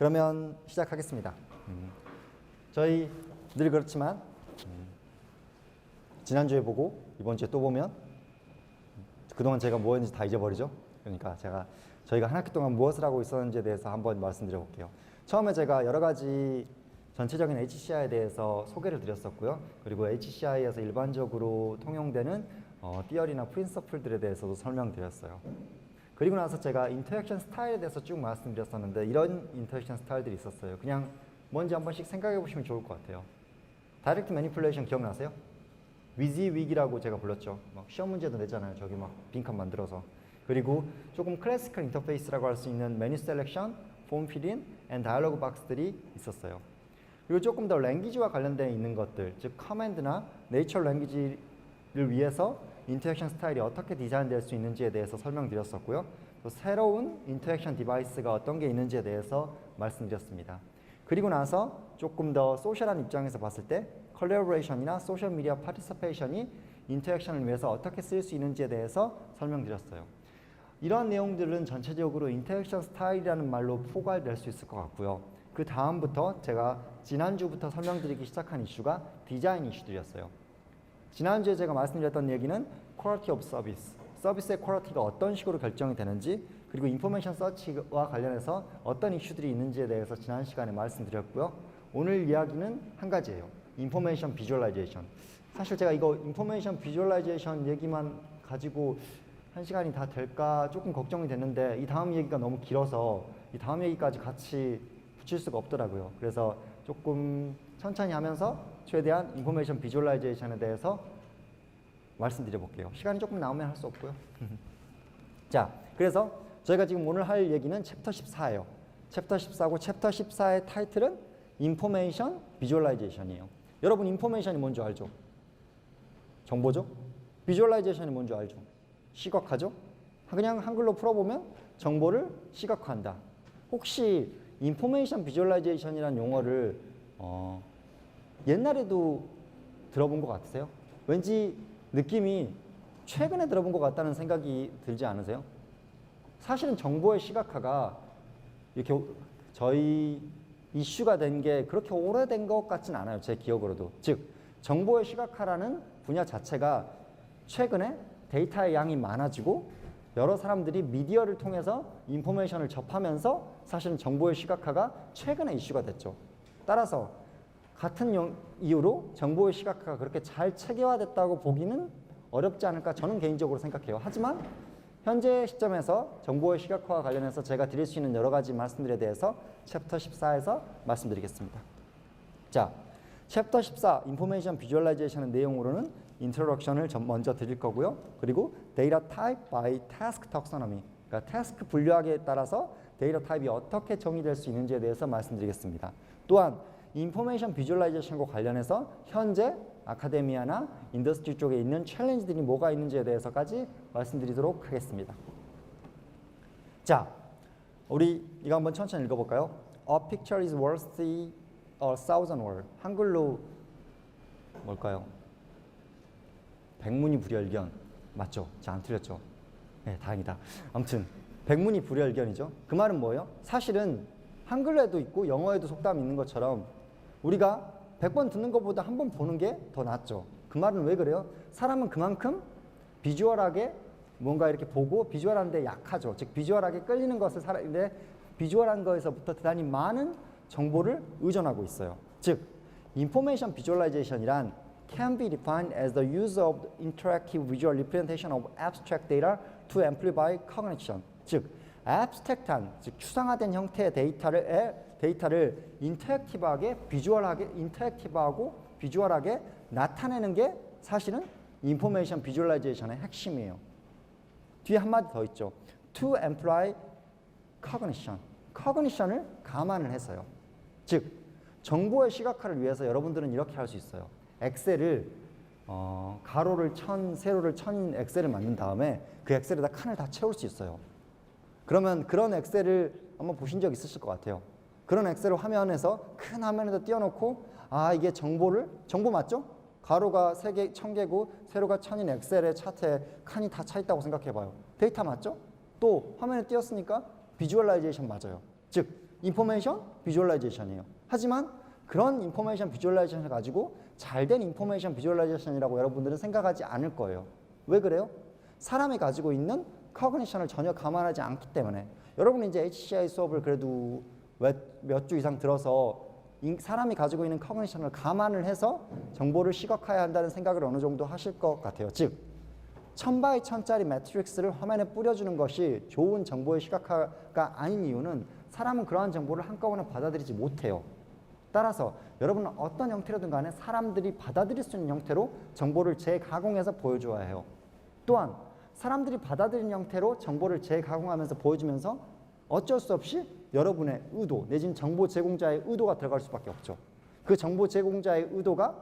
그러면 시작하겠습니다. 저희 늘 그렇지만 지난주에 보고 이번 주에 또 보면 그동안 제가 뭐 했는지 다 잊어버리죠. 그러니까 저희가 한 학기 동안 무엇을 하고 있었는지에 대해서 한번 말씀드려 볼게요. 처음에 제가 여러 가지 전체적인 HCI에 대해서 소개를 드렸었고요. 그리고 HCI에서 일반적으로 통용되는 띠어리나 프린서플들에 대해서도 설명드렸어요. 그리고 나서 제가 인터랙션 스타일에 대해서 쭉 말씀드렸었는데 이런 인터랙션 스타일들이 있었어요. 그냥 뭔지 한 번씩 생각해 보시면 좋을 것 같아요. 다이렉트 매니플레이션 기억나세요? 위지위기라고 제가 불렀죠. 막 시험 문제도 냈잖아요. 저기 막 빈칸 만들어서. 그리고 조금 클래시컬 인터페이스라고 할 수 있는 메뉴 셀렉션, 폼 필인, 앤 다이얼로그 박스들이 있었어요. 그리고 조금 더 랭귀지와 관련되어 있는 것들, 즉 커맨드나 내이처 랭귀지를 위해서 인터랙션 스타일이 어떻게 디자인될 수 있는지에 대해서 설명드렸었고요. 또 새로운 인터랙션 디바이스가 어떤 게 있는지에 대해서 말씀드렸습니다. 그리고 나서 조금 더 소셜한 입장에서 봤을 때 컬래버레이션이나 소셜 미디어 파티시페이션이 인터랙션을 위해서 어떻게 쓸 수 있는지에 대해서 설명드렸어요. 이러한 내용들은 전체적으로 인터랙션 스타일이라는 말로 포괄될 수 있을 것 같고요. 그 다음부터 제가 지난주부터 설명드리기 시작한 이슈가 디자인 이슈들이었어요. 지난주에 제가 말씀드렸던 얘기는 Quality of Service, 서비스의 퀄리티가 어떤 식으로 결정이 되는지, 그리고 인포메이션 서치와 관련해서 어떤 이슈들이 있는지에 대해서 지난 시간에 말씀드렸고요. 오늘 이야기는 한 가지예요. 인포메이션 비주얼라이제이션. 사실 제가 이거 인포메이션 비주얼라이제이션 얘기만 가지고 한 시간이 다 될까 조금 걱정이 됐는데 이 다음 얘기가 너무 길어서 이 다음 얘기까지 같이 붙일 수가 없더라고요. 그래서 조금 천천히 하면서 최대한 인포메이션 비주얼라이제이션에 대해서 말씀드려 볼게요. 시간이 조금 나오면 할 수 없고요. 자, 그래서 저희가 지금 오늘 할 얘기는 챕터 14예요. 챕터 14고 챕터 14의 타이틀은 인포메이션 비주얼라이제이션이에요. 여러분 인포메이션이 뭔지 알죠? 정보죠? 비주얼라이제이션이 뭔지 알죠? 시각화죠? 그냥 한글로 풀어보면 정보를 시각화한다. 혹시 인포메이션 비주얼라이제이션이라는 용어를 옛날에도 들어본 것 같으세요? 왠지 느낌이 최근에 들어본 것 같다는 생각이 들지 않으세요? 사실은 정보의 시각화가 이렇게 저희 이슈가 된 게 그렇게 오래된 것 같진 않아요. 제 기억으로도. 즉, 정보의 시각화라는 분야 자체가 최근에 데이터의 양이 많아지고 여러 사람들이 미디어를 통해서 인포메이션을 접하면서 사실은 정보의 시각화가 최근에 이슈가 됐죠. 따라서 같은 이유로 정보의 시각화가 그렇게 잘 체계화됐다고 보기는 어렵지 않을까 저는 개인적으로 생각해요. 하지만 현재 시점에서 정보의 시각화와 관련해서 제가 드릴 수 있는 여러 가지 말씀들에 대해서 챕터 14에서 말씀드리겠습니다. 자, 챕터 14 인포메이션 비주얼라이제이션의 내용으로는 인트로덕션을 먼저 드릴 거고요. 그리고 데이터 타입 바이 태스크 탁소노미, 그러니까 태스크 분류하기에 따라서 데이터 타입이 어떻게 정의될 수 있는지에 대해서 말씀드리겠습니다. 또한 인포메이션 비주얼라이제이션과 관련해서 현재 아카데미아나 인더스트리 쪽에 있는 챌린지들이 뭐가 있는지에 대해서까지 말씀드리도록 하겠습니다. 자, 우리 이거 한번 천천히 읽어볼까요? A picture is worth a thousand words. 한글로 뭘까요? 백문이 불여일견. 맞죠? 자, 안 틀렸죠? 네, 다행이다. 아무튼 백문이 불여일견이죠. 그 말은 뭐예요? 사실은 한글에도 있고 영어에도 속담이 있는 것처럼 우리가 100번 듣는 것보다 한 번 보는 게 더 낫죠. 그 말은 왜 그래요? 사람은 그만큼 비주얼하게 뭔가 이렇게 보고 비주얼한 데 약하죠. 즉 비주얼하게 끌리는 것을 살아있는데 비주얼한 거에서부터 대단히 많은 정보를 의존하고 있어요. 즉 information visualization이란 can be defined as the use of interactive visual representation of abstract data to amplify cognition. 즉 abstract한, 즉 추상화된 형태의 데이터를 인터랙티브하게, 인터랙티브하고 비주얼하게 나타내는 게 사실은 인포메이션 비주얼라이제이션의 핵심이에요. 뒤에 한마디 더 있죠. To amplify cognition. cognition을 감안을 해서요. 즉 정보의 시각화를 위해서 여러분들은 이렇게 할 수 있어요. 엑셀을 가로를 1000, 세로를 1000인 엑셀을 만든 다음에 그 엑셀에다 칸을 다 채울 수 있어요. 그러면 그런 엑셀을 한번 보신 적 있으실 것 같아요. 그런 엑셀을 화면에서 큰 화면에다 띄워놓고 아 이게 정보 맞죠? 가로가 3개, 1000개고 세로가 1000인 엑셀의 차트에 칸이 다 차 있다고 생각해봐요. 데이터 맞죠? 또 화면에 띄웠으니까 비주얼라이제이션 맞아요. 즉 인포메이션 비주얼라이제이션이에요. 하지만 그런 인포메이션 비주얼라이제이션을 가지고 잘된 인포메이션 비주얼라이제이션이라고 여러분들은 생각하지 않을 거예요. 왜 그래요? 사람이 가지고 있는 커그니션을 전혀 감안하지 않기 때문에. 여러분이 이제 HCI 수업을 그래도 몇 주 이상 들어서 사람이 가지고 있는 커그니션을 감안을 해서 정보를 시각화해야 한다는 생각을 어느 정도 하실 것 같아요. 즉 1000x1000짜리 매트릭스를 화면에 뿌려주는 것이 좋은 정보의 시각화가 아닌 이유는 사람은 그러한 정보를 한꺼번에 받아들이지 못해요. 따라서 여러분은 어떤 형태로든 간에 사람들이 받아들일 수 있는 형태로 정보를 재가공해서 보여줘야 해요. 또한 사람들이 받아들이는 형태로 정보를 재가공하면서 보여주면서 어쩔 수 없이 여러분의 의도 내지는 정보 제공자의 의도가 들어갈 수밖에 없죠. 그 정보 제공자의 의도가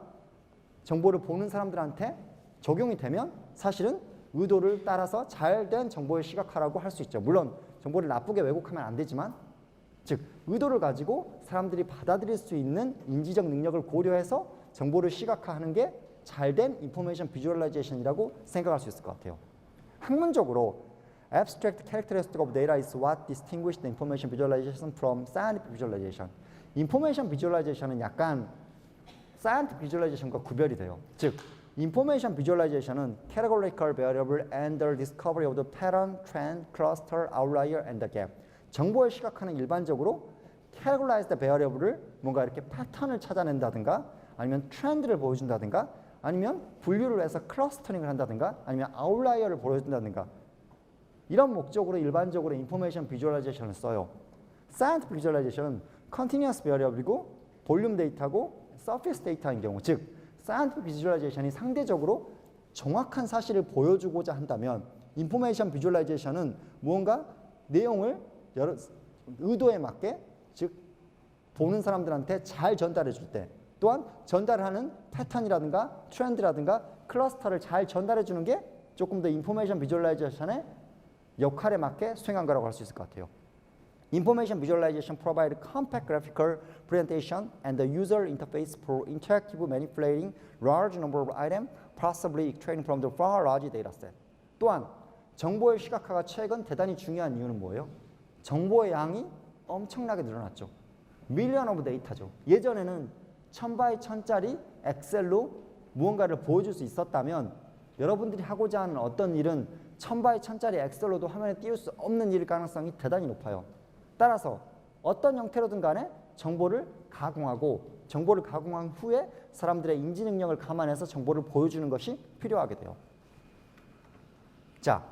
정보를 보는 사람들한테 적용이 되면 사실은 의도를 따라서 잘된 정보의 시각화라고 할 수 있죠. 물론 정보를 나쁘게 왜곡하면 안 되지만 즉 의도를 가지고 사람들이 받아들일 수 있는 인지적 능력을 고려해서 정보를 시각화하는 게 잘된 인포메이션 비주얼라이제이션이라고 생각할 수 있을 것 같아요. 학문적으로 abstract characteristic of data is what distinguishes the information visualization from scientific visualization. 인포메이션 비주얼라이제이션은 약간 scientific visualization과 구별이 돼요. 즉 information visualization은 categorical variable and the discovery of the pattern, trend, cluster, outlier, and the gap. 정보의 시각화는 일반적으로 categorized variable을 뭔가 이렇게 패턴을 찾아낸다든가 아니면 트렌드를 보여준다든가 아니면 분류를 해서 클러스터링을 한다든가 아니면 아웃라이어를 보여준다든가 이런 목적으로 일반적으로 인포메이션 비주얼라이제이션을 써요. 사이언티픽 비주얼라이제이션은 컨티뉴어스 베어리어블이고 볼륨 데이터고 서피스 데이터인 경우 즉 사이언티픽 비주얼라이제이션이 상대적으로 정확한 사실을 보여주고자 한다면 인포메이션 비주얼라이제이션은 무언가 내용을 의도에 맞게 즉 보는 사람들한테 잘 전달해 줄 때 또한 전달하는 패턴이라든가 트렌드라든가 클러스터를 잘 전달해 주는 게 조금 더 인포메이션 비주얼라이제이션의 역할에 맞게 수행한 거라고 할 수 있을 것 같아요. Information visualization provide compact graphical presentation and the user interface for interactive manipulating large number of items, possibly extracting from the far large data set. 또한 정보의 시각화가 최근 대단히 중요한 이유는 뭐예요? 정보의 양이 엄청나게 늘어났죠. 밀리언 오브 데이터죠. 예전에는 1000x1000짜리 엑셀로 무언가를 보여줄 수 있었다면 여러분들이 하고자 하는 어떤 일은 1000x1000짜리 엑셀로도 화면에 띄울 수 없는 일일 가능성이 대단히 높아요. 따라서 어떤 형태로든 간에 정보를 가공하고 정보를 가공한 후에 사람들의 인지 능력을 감안해서 정보를 보여주는 것이 필요하게 돼요. 자,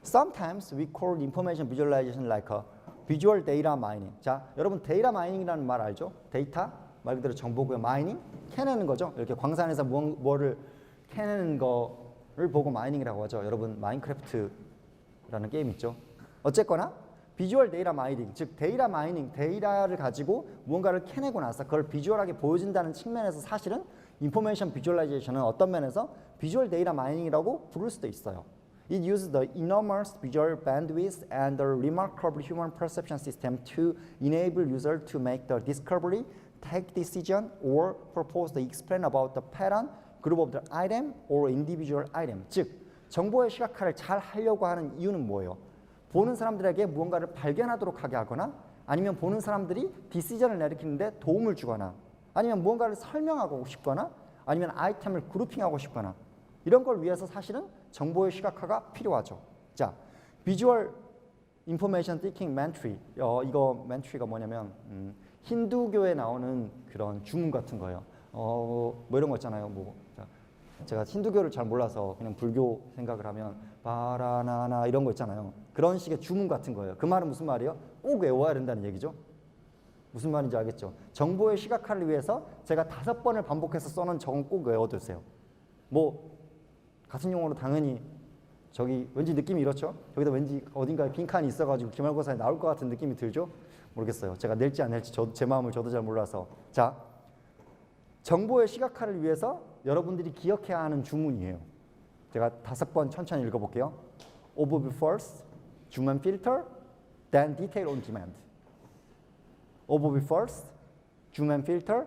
sometimes we call information visualization like a visual data mining. 자, 여러분 데이터 마이닝이라는 말 알죠? 데이터 말 그대로 정보고요. 마이닝 캐내는 거죠. 이렇게 광산에서 뭐를 캐내는 거를 보고 마이닝이라고 하죠. 여러분 마인크래프트라는 게임 있죠. 어쨌거나 비주얼 데이터 마이닝, 즉 데이터 마이닝, 데이터를 가지고 무언가를 캐내고 나서 그걸 비주얼하게 보여준다는 측면에서 사실은 인포메이션 비주얼라이제이션은 어떤 면에서 비주얼 데이터 마이닝이라고 부를 수도 있어요. It uses the enormous visual bandwidth and the remarkable human perception system to enable user to make the discovery, take decision, or propose to explain about the pattern, group of the item, or individual item. 즉, 정보의 시각화를 잘 하려고 하는 이유는 뭐예요? 보는 사람들에게 무언가를 발견하도록 하게 하거나 아니면 보는 사람들이 디시전을 내리키는데 도움을 주거나 아니면 무언가를 설명하고 싶거나 아니면 아이템을 그룹핑하고 싶거나 이런 걸 위해서 사실은 정보의 시각화가 필요하죠. 자, 비주얼 인포메이션 티킹 멘트리. 이거 멘트리가 뭐냐면 힌두교에 나오는 그런 주문 같은 거예요. 뭐 이런 거 있잖아요. 뭐 제가 힌두교를 잘 몰라서 그냥 불교 생각을 하면 바라나나 이런 거 있잖아요. 그런 식의 주문 같은 거예요. 그 말은 무슨 말이에요? 꼭 외워야 된다는 얘기죠. 무슨 말인지 알겠죠? 정보의 시각화를 위해서 제가 5번을 반복해서 써놓은 저건 꼭 외워두세요. 뭐 같은 용어로 당연히 저기 왠지 느낌이 이렇죠? 여기다 왠지 어딘가에 빈칸이 있어가지고 기말고사에 나올 것 같은 느낌이 들죠? 모르겠어요. 제가 낼지 안 낼지 제 마음을 저도 잘 몰라서. 자, 정보의 시각화를 위해서 여러분들이 기억해야 하는 주문이에요. 제가 5번 천천히 읽어볼게요. Overview first, zoom and filter, then detail on demand. Overview first, zoom and filter,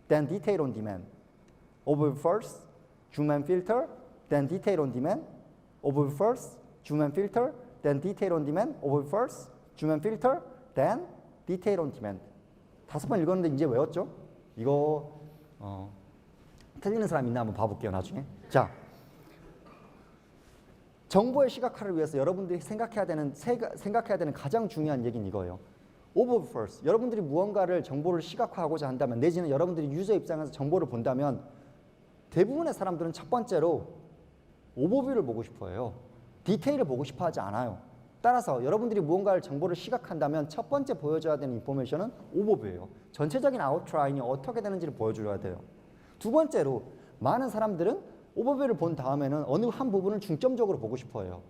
then detail on demand. Overview first, zoom and filter, then detail on demand. Overview first, zoom and filter, then detail on demand. Overview first, zoom and filter, then Detail on Demand. 5번 읽었는데 이제 외웠죠? 이거 틀리는 사람 있나 한번 봐볼게요 나중에. 자, 정보의 시각화를 위해서 여러분들이 생각해야 되는 가장 중요한 얘기는 이거예요. Over first. 여러분들이 무언가를 정보를 시각화하고자 한다면 내지는 여러분들이 유저 입장에서 정보를 본다면 대부분의 사람들은 첫 번째로 오버뷰를 보고 싶어 해요. 디테일을 보고 싶어 하지 않아요. 따라서 여러분들이 무언가를 정보를 시각한다면 첫 번째 보여줘야 되는 인포메이션은 오버뷰예요. 전체적인 아웃라인이 어떻게 되는지를 보여줘야 돼요. 두 번째로 많은 사람들은 오버뷰를 본 다음에는 어느 한 부분을 중점적으로 보고 싶어 해요.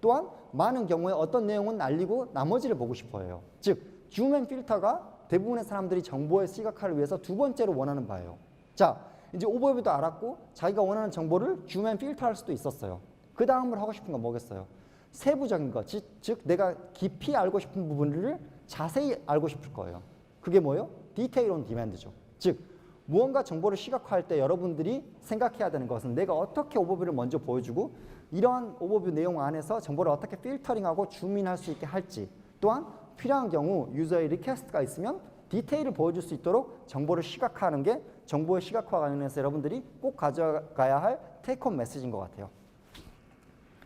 또한 많은 경우에 어떤 내용은 날리고 나머지를 보고 싶어 해요. 즉, 줌 앤 필터가 대부분의 사람들이 정보의 시각화를 위해서 두 번째로 원하는 바예요. 자, 이제 오버뷰도 알았고 자기가 원하는 정보를 줌 앤 필터 할 수도 있었어요. 그 다음으로 하고 싶은 건 뭐겠어요? 세부적인 것, 즉 내가 깊이 알고 싶은 부분을 자세히 알고 싶을 거예요. 그게 뭐예요? 디테일 온 디맨드죠. 즉 무언가 정보를 시각화할 때 여러분들이 생각해야 되는 것은 내가 어떻게 오버뷰를 먼저 보여주고 이러한 오버뷰 내용 안에서 정보를 어떻게 필터링하고 줌인할 수 있게 할지, 또한 필요한 경우 유저의 리퀘스트가 있으면 디테일을 보여줄 수 있도록 정보를 시각화하는 게 정보의 시각화 관련해서 여러분들이 꼭 가져가야 할 테이크홈 메시지인 것 같아요.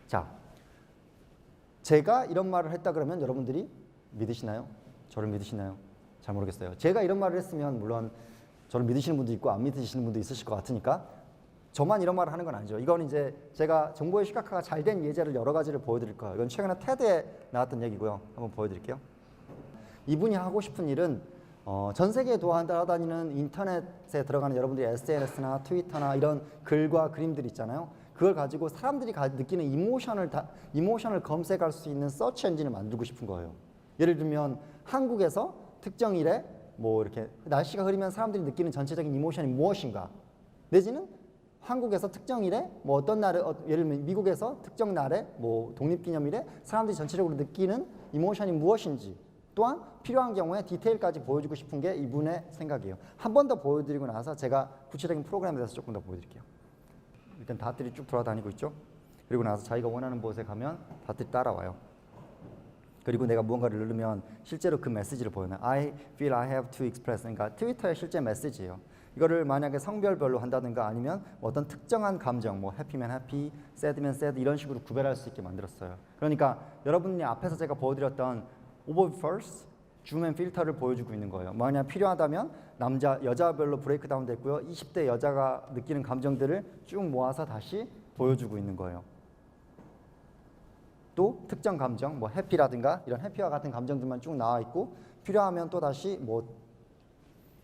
자, 제가 이런 말을 했다 그러면 여러분들이 믿으시나요? 저를 믿으시나요? 잘 모르겠어요. 제가 이런 말을 했으면 물론 저를 믿으시는 분도 있고 안 믿으시는 분도 있으실 것 같으니까 저만 이런 말을 하는 건 아니죠. 이건 이제 제가 정보의 시각화가 잘 된 예제를 여러 가지를 보여드릴 거예요. 이건 최근에 테드에 나왔던 얘기고요. 한번 보여드릴게요. 이분이 하고 싶은 일은 전 세계에 돌아다니는 인터넷에 들어가는 여러분들이 SNS나 트위터나 이런 글과 그림들 있잖아요. 그걸 가지고 사람들이 느끼는 이모션을 검색할 수 있는 서치 엔진을 만들고 싶은 거예요. 예를 들면 한국에서 특정 일에 뭐 이렇게 날씨가 흐리면 사람들이 느끼는 전체적인 이모션이 무엇인가, 내지는 한국에서 특정 일에 뭐 어떤 날에 예를 들면 미국에서 특정 날에 뭐 독립기념일에 사람들이 전체적으로 느끼는 이모션이 무엇인지, 또한 필요한 경우에 디테일까지 보여주고 싶은 게 이분의 생각이에요. 한 번 더 보여드리고 나서 제가 구체적인 프로그램에 대해서 조금 더 보여드릴게요. 일단 닷들이 쭉 돌아다니고 있죠. 그리고 나서 자기가 원하는 곳에 가면 닷들이 따라와요. 그리고 내가 무언가를 누르면 실제로 그 메시지를 보여요. I feel I have to express. 그러니까 트위터의 실제 메시지예요. 이거를 만약에 성별별로 한다든가 아니면 어떤 특정한 감정, 뭐 해피면 해피, 새드면 새드 이런 식으로 구별할 수 있게 만들었어요. 그러니까 여러분이 앞에서 제가 보여드렸던 오버뷰 퍼스트, 줌 앤 필터를 보여주고 있는 거예요. 만약 필요하다면 여자별로 브레이크 다운 됐고요. 20대 여자가 느끼는 감정들을 쭉 모아서 다시 보여주고 있는 거예요. 또 특정 감정, 뭐 해피라든가 이런 해피와 같은 감정들만 쭉 나와 있고 필요하면 또 다시 뭐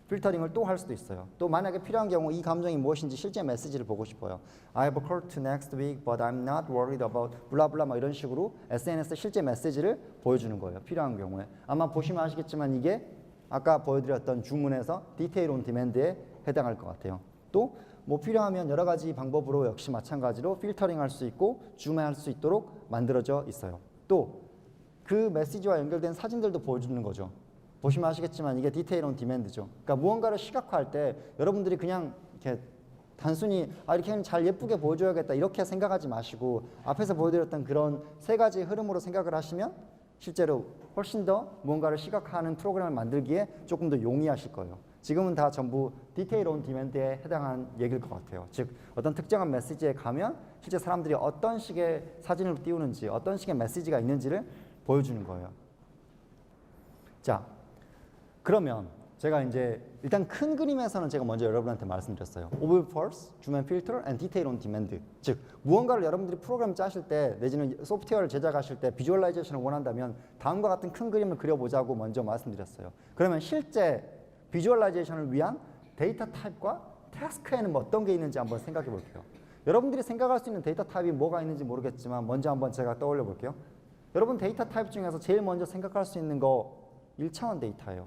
필터링을 또 할 수도 있어요. 또 만약에 필요한 경우 이 감정이 무엇인지 실제 메시지를 보고 싶어요. I have a call to next week, but I'm not worried about 블라블라 뭐 이런 식으로 SNS 실제 메시지를 보여주는 거예요. 필요한 경우에. 아마 보시면 아시겠지만 이게 아까 보여드렸던 주문에서 디테일 온 디맨드에 해당할 것 같아요. 또 뭐 필요하면 여러 가지 방법으로 역시 마찬가지로 필터링 할 수 있고 줌할 수 있도록 만들어져 있어요. 또 그 메시지와 연결된 사진들도 보여주는 거죠. 보시면 아시겠지만 이게 디테일 온 디맨드죠. 그러니까 무언가를 시각화할 때 여러분들이 그냥 이렇게 단순히 이렇게 잘 예쁘게 보여줘야겠다 이렇게 생각하지 마시고 앞에서 보여드렸던 그런 세 가지 흐름으로 생각을 하시면 실제로 훨씬 더 무언가를 시각화하는 프로그램을 만들기에 조금 더 용이하실 거예요. 지금은 다 전부 디테일 온 디맨드에 해당한 얘기일 것 같아요. 즉 어떤 특정한 메시지에 가면 실제 사람들이 어떤 식의 사진을 띄우는지 어떤 식의 메시지가 있는지를 보여주는 거예요. 자, 그러면 제가 이제 일단 큰 그림에서는 제가 먼저 여러분한테 말씀드렸어요. Overview first, Zoom and Filter, and Detail on Demand. 즉 무언가를 여러분들이 프로그램 짜실 때 내지는 소프트웨어를 제작하실 때 비주얼라이제이션을 원한다면 다음과 같은 큰 그림을 그려보자고 먼저 말씀드렸어요. 그러면 실제 비주얼라이제이션을 위한 데이터 타입과 태스크에는 어떤 게 있는지 한번 생각해 볼게요. 여러분들이 생각할 수 있는 데이터 타입이 뭐가 있는지 모르겠지만 먼저 한번 제가 떠올려 볼게요. 여러분 데이터 타입 중에서 제일 먼저 생각할 수 있는 거 1차원 데이터예요.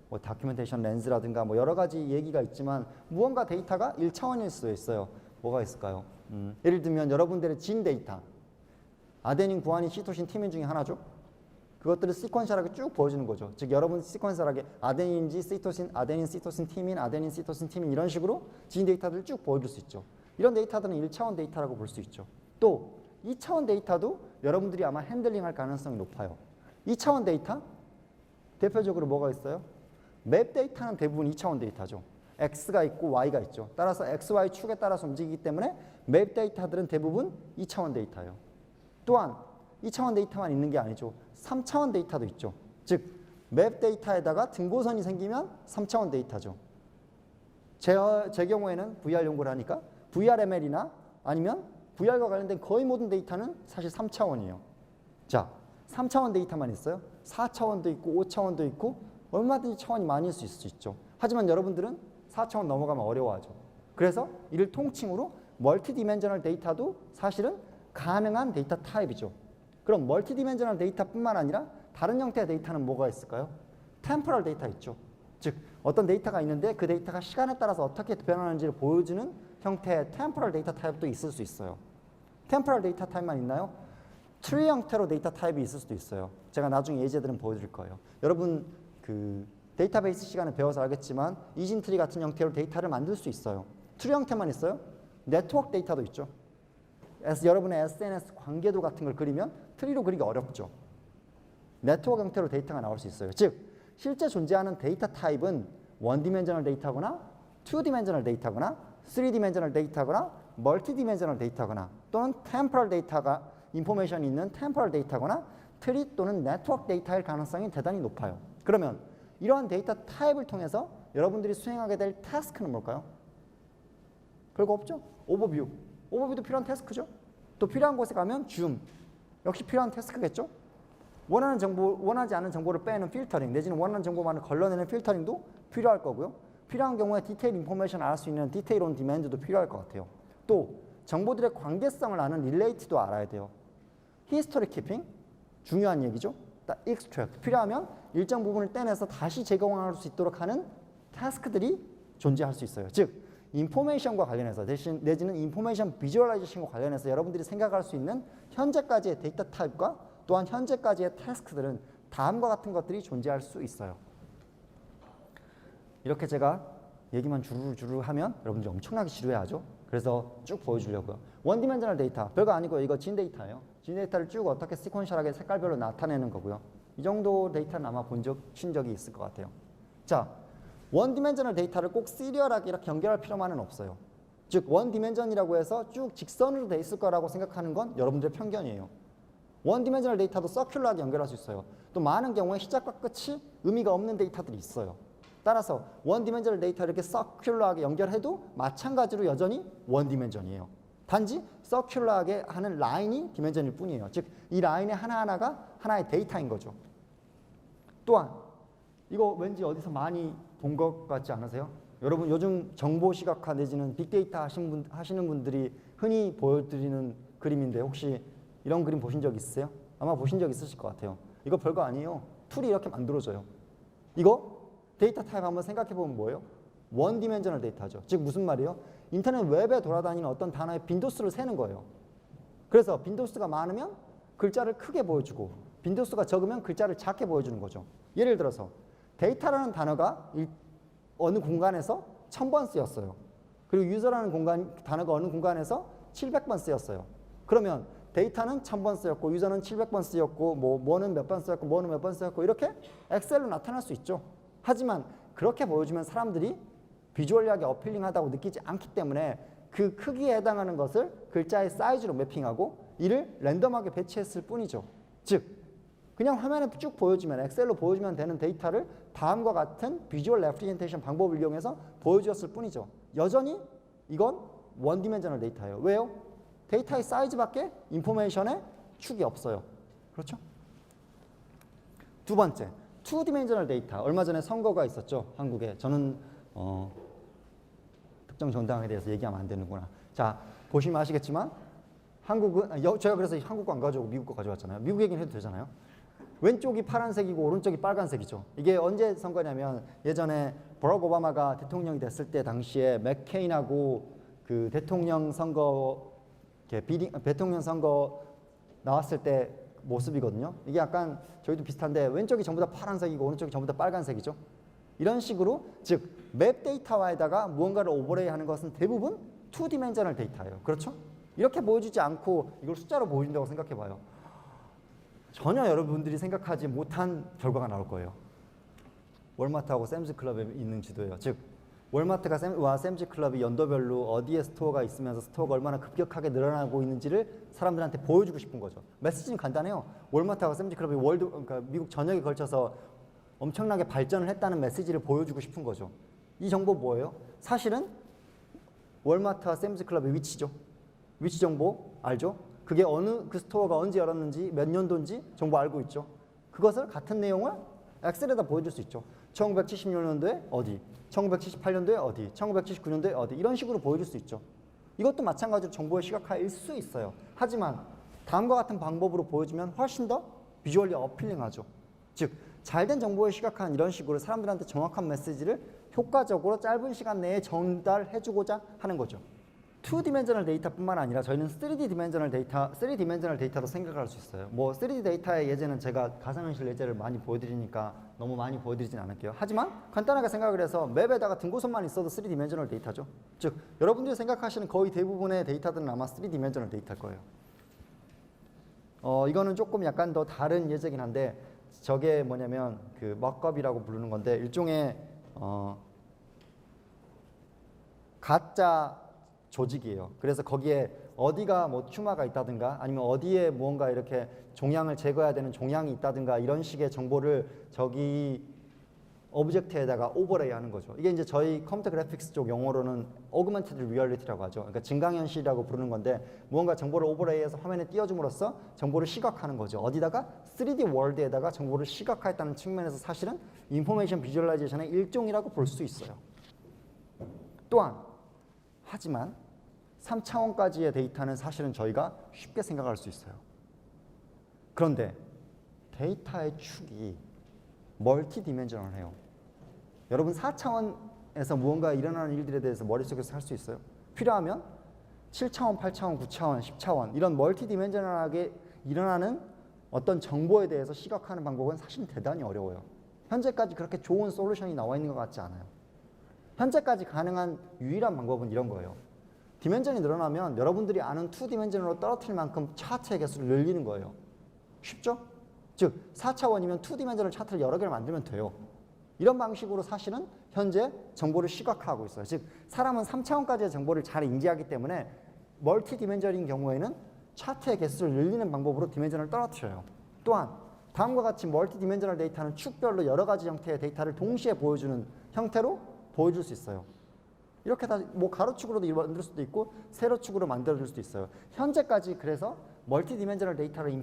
뭐 다큐멘테이션 렌즈라든가 뭐 여러 가지 얘기가 있지만 무언가 데이터가 1차원일 수도 있어요. 뭐가 있을까요? 예를 들면 여러분들의 진 데이터, 아데닌, 구아닌, 시토신, 티민 중에 하나죠. 그것들을 시퀀셜하게 쭉 보여주는 거죠. 즉 여러분 시퀀셜하게 아데닌인지 시토신, 아데닌, 시토신, 티민, 아데닌, 시토신, 티민 이런 식으로 진 데이터들을 쭉 보여줄 수 있죠. 이런 데이터들은 1차원 데이터라고 볼 수 있죠. 또 2차원 데이터도 여러분들이 아마 핸들링할 가능성이 높아요. 2차원 데이터, 대표적으로 뭐가 있어요? 맵 데이터는 대부분 2차원 데이터죠. X가 있고 Y가 있죠. 따라서 X, Y 축에 따라서 움직이기 때문에 맵 데이터들은 대부분 2차원 데이터예요. 또한 2차원 데이터만 있는 게 아니죠. 3차원 데이터도 있죠. 즉, 맵 데이터에다가 등고선이 생기면 3차원 데이터죠. 제 경우에는 VR 연구를 하니까 VRML이나 아니면 VR과 관련된 거의 모든 데이터는 사실 3차원이에요. 자, 3차원 데이터만 있어요. 4차원도 있고 5차원도 있고 얼마든지 차원이 많을 수 있죠. 하지만 여러분들은 4차원 넘어가면 어려워하죠. 그래서 이를 통칭으로 멀티디멘저널 데이터도 사실은 가능한 데이터 타입이죠. 그럼 멀티디멘저널 데이터뿐만 아니라 다른 형태의 데이터는 뭐가 있을까요? 템포럴 데이터 있죠. 즉 어떤 데이터가 있는데 그 데이터가 시간에 따라서 어떻게 변하는지를 보여주는 형태의 템포럴 데이터 타입도 있을 수 있어요. 템포럴 데이터 타입만 있나요? 트리 형태로 데이터 타입이 있을 수도 있어요. 제가 나중에 예제들은 보여드릴 거예요. 여러분 그 데이터베이스 시간에 배워서 알겠지만 이진 트리 같은 형태로 데이터를 만들 수 있어요. 트리 형태만 있어요? 네트워크 데이터도 있죠. 여러분의 SNS 관계도 같은 걸 그리면 트리로 그리기 어렵죠. 네트워크 형태로 데이터가 나올 수 있어요. 즉 실제 존재하는 데이터 타입은 원디멘저널 데이터거나 투디멘저널 데이터거나 쓰리디멘저널 데이터거나 멀티디멘저널 데이터거나 또는 템포럴 데이터가 인포메이션이 있는 템포럴 데이터거나 트리 또는 네트워크 데이터일 가능성이 대단히 높아요. 그러면 이러한 데이터 타입을 통해서 여러분들이 수행하게 될 태스크는 뭘까요? 별거 없죠? 오버뷰. 오버뷰도 필요한 태스크죠. 또 필요한 곳에 가면 줌. 역시 필요한 태스크겠죠? 원하는 정보, 원하지 않은 정보를 빼는 필터링 내지는 원하는 정보만을 걸러내는 필터링도 필요할 거고요. 필요한 경우에 디테일 인포메이션을 알 수 있는 디테일 온 디맨드도 필요할 것 같아요. 또 정보들의 관계성을 아는 릴레이트도 알아야 돼요. 히스토리 키핑 중요한 얘기죠. 익스트랙트 필요하면 일정 부분을 떼내서 다시 제공할 수 있도록 하는 태스크들이 존재할 수 있어요. 즉 인포메이션과 관련해서 내지는 인포메이션 비주얼라이제이션과 관련해서 여러분들이 생각할 수 있는 현재까지의 데이터 타입과 또한 현재까지의 태스크들은 다음과 같은 것들이 존재할 수 있어요. 이렇게 제가 얘기만 주르르 하면 여러분들이 엄청나게 지루해하죠. 그래서 쭉 보여주려고요. 원디멘저널 데이터 별거 아니고요. 이거 진 데이터예요. 진 데이터를 쭉 어떻게 시퀀셜하게 색깔별로 나타내는 거고요. 이 정도 데이터는 아마 친 적이 있을 것 같아요. 자, 원디멘저널 데이터를 꼭 시리얼하게 이렇게 연결할 필요만은 없어요. 즉 원디멘전이라고 해서 쭉 직선으로 돼 있을 거라고 생각하는 건 여러분들의 편견이에요. 원디멘저널 데이터도 서큘러하게 연결할 수 있어요. 또 많은 경우에 시작과 끝이 의미가 없는 데이터들이 있어요. 따라서 원디멘저널 데이터 이렇게 서큘러하게 연결해도 마찬가지로 여전히 원디멘전이에요. 단지 서큘러하게 하는 라인이 디멘전일 뿐이에요. 즉 이 라인의 하나하나가 하나의 데이터인 거죠. 또한 이거 왠지 어디서 많이 본 것 같지 않으세요? 여러분 요즘 정보 시각화 내지는 빅데이터 하시는 분들이 흔히 보여드리는 그림인데 혹시 이런 그림 보신 적 있으세요? 아마 보신 적 있으실 것 같아요. 이거 별거 아니에요. 툴이 이렇게 만들어져요. 이거 데이터 타입 한번 생각해 보면 뭐예요? 원디멘저널 데이터죠. 즉 무슨 말이에요? 인터넷 웹에 돌아다니는 어떤 단어의 빈도수를 세는 거예요. 그래서 빈도수가 많으면 글자를 크게 보여주고 빈도수가 적으면 글자를 작게 보여주는 거죠. 예를 들어서 데이터라는 단어가 어느 공간에서 1000번 쓰였어요. 그리고 유저라는 단어가 어느 공간에서 700번 쓰였어요. 그러면 데이터는 1000번 쓰였고 유저는 700번 쓰였고 뭐는 몇 번 쓰였고 뭐는 몇 번 쓰였고 이렇게 엑셀로 나타날 수 있죠. 하지만 그렇게 보여주면 사람들이 비주얼리하게 어필링하다고 느끼지 않기 때문에 그 크기에 해당하는 것을 글자의 사이즈로 매핑하고 이를 랜덤하게 배치했을 뿐이죠. 즉 그냥 화면에 쭉 보여주면 엑셀로 보여주면 되는 데이터를 다음과 같은 비주얼 레프리젠테이션 방법을 이용해서 보여주었을 뿐이죠. 여전히 이건 원디멘저널 데이터예요. 왜요? 데이터의 사이즈밖에 인포메이션의 축이 없어요. 그렇죠? 두 번째, 투디멘저널 데이터. 얼마 전에 선거가 있었죠. 한국에. 저는 특정 정당에 대해서 얘기하면 안 되는구나. 자, 보시면 아시겠지만 한국은 제가 그래서 한국 거 안 가져오고 미국 거 가져왔잖아요. 미국 얘기는 해도 되잖아요. 왼쪽이 파란색이고 오른쪽이 빨간색이죠. 이게 언제 선거냐면 예전에 버락 오바마가 대통령이 됐을 때 당시에 맥케인하고 그 대통령 선거 나왔을 때 모습이거든요. 이게 약간 저희도 비슷한데 왼쪽이 전부 다 파란색이고 오른쪽이 전부 다 빨간색이죠. 이런 식으로 즉 맵 데이터와에다가 무언가를 오버레이하는 것은 대부분 투디멘저널 데이터예요. 그렇죠? 이렇게 보여주지 않고 이걸 숫자로 보여준다고 생각해봐요. 전혀 여러분들이 생각하지 못한 결과가 나올 거예요. 월마트하고 샘스클럽에 있는 지도예요. 즉 월마트와 샘스클럽이 연도별로 어디에 스토어가 있으면서 스토어가 얼마나 급격하게 늘어나고 있는지를 사람들한테 보여주고 싶은 거죠. 메시지는 간단해요. 월마트하고 샘스클럽이 그러니까 미국 전역에 걸쳐서 엄청나게 발전을 했다는 메시지를 보여주고 싶은 거죠. 이 정보 뭐예요? 사실은 월마트와 샘스클럽의 위치죠. 위치 정보 알죠? 그게 그 스토어가 언제 열었는지 몇 년도인지 정보 알고 있죠. 그것을 같은 내용을 엑셀에다 보여줄 수 있죠. 1976년도에 어디, 1978년도에 어디, 1979년도에 어디 이런 식으로 보여줄 수 있죠. 이것도 마찬가지로 정보의 시각화일 수 있어요. 하지만 다음과 같은 방법으로 보여주면 훨씬 더 비주얼리 어필링하죠. 즉 잘된 정보의 시각화는 이런 식으로 사람들한테 정확한 메시지를 효과적으로 짧은 시간 내에 전달해주고자 하는 거죠. 2디멘셔널 데이터뿐만 아니라 저희는 3디멘셔널 데이터도 생각할 수 있어요. 뭐 3D 데이터의 예제는 제가 가상현실 예제를 많이 보여드리니까 너무 많이 보여드리진 않을게요. 하지만 간단하게 생각을 해서 맵에다가 등고선만 있어도 3디멘셔널 데이터죠. 즉 여러분들이 생각하시는 거의 대부분의 데이터들은 아마 3디멘셔널 데이터일 거예요. 이거는 조금 약간 더 다른 예제긴 한데 저게 뭐냐면 그 먹겁이라고 부르는 건데 일종의 가짜 조직이에요. 그래서 거기에 어디가 뭐 튜머가 있다든가 아니면 어디에 무언가 이렇게 종양을 제거해야 되는 종양이 있다든가 이런 식의 정보를 저기 오브젝트에다가 오버레이 하는 거죠. 이게 이제 저희 컴퓨터 그래픽스 쪽 용어로는 Augmented Reality라고 하죠. 그러니까 증강현실이라고 부르는 건데 무언가 정보를 오버레이해서 화면에 띄워줌으로써 정보를 시각화하는 거죠. 어디다가 3D 월드에다가 정보를 시각화했다는 측면에서 사실은 인포메이션 비주얼라이제이션의 일종이라고 볼 수 있어요. 또한 하지만 3차원까지의 데이터는 사실은 저희가 쉽게 생각할 수 있어요. 그런데 데이터의 축이 멀티디멘셔널해요. 여러분 4차원에서 무언가 일어나는 일들에 대해서 머릿속에서 할 수 있어요? 필요하면 7차원, 8차원, 9차원, 10차원 이런 멀티디멘셔널하게 일어나는 어떤 정보에 대해서 시각화하는 방법은 사실 대단히 어려워요. 현재까지 그렇게 좋은 솔루션이 나와 있는 것 같지 않아요. 현재까지 가능한 유일한 방법은 이런 거예요. 디멘전이 늘어나면 여러분들이 아는 2디멘전으로 떨어뜨릴 만큼 차트의 개수를 늘리는 거예요. 쉽죠? 즉 4차원이면 2디멘전을 차트를 여러 개를 만들면 돼요. 이런 방식으로 사실은 현재 정보를 시각화하고 있어요. 즉 사람은 3차원까지의 정보를 잘 인지하기 때문에 멀티디멘전인 경우에는 차트의 개수를 늘리는 방법으로 디멘전을 떨어뜨려요. 또한 다음과 같이 멀티디멘전al 데이터는 축별로 여러 가지 형태의 데이터를 동시에 보여주는 형태로 보여줄 수 있어요. 이렇게 다 뭐 가로축으로도 만들 수도 있고 세로축으로 만들어줄 수도 있어요. 현재까지 그래서 멀티디멘셔널 데이터의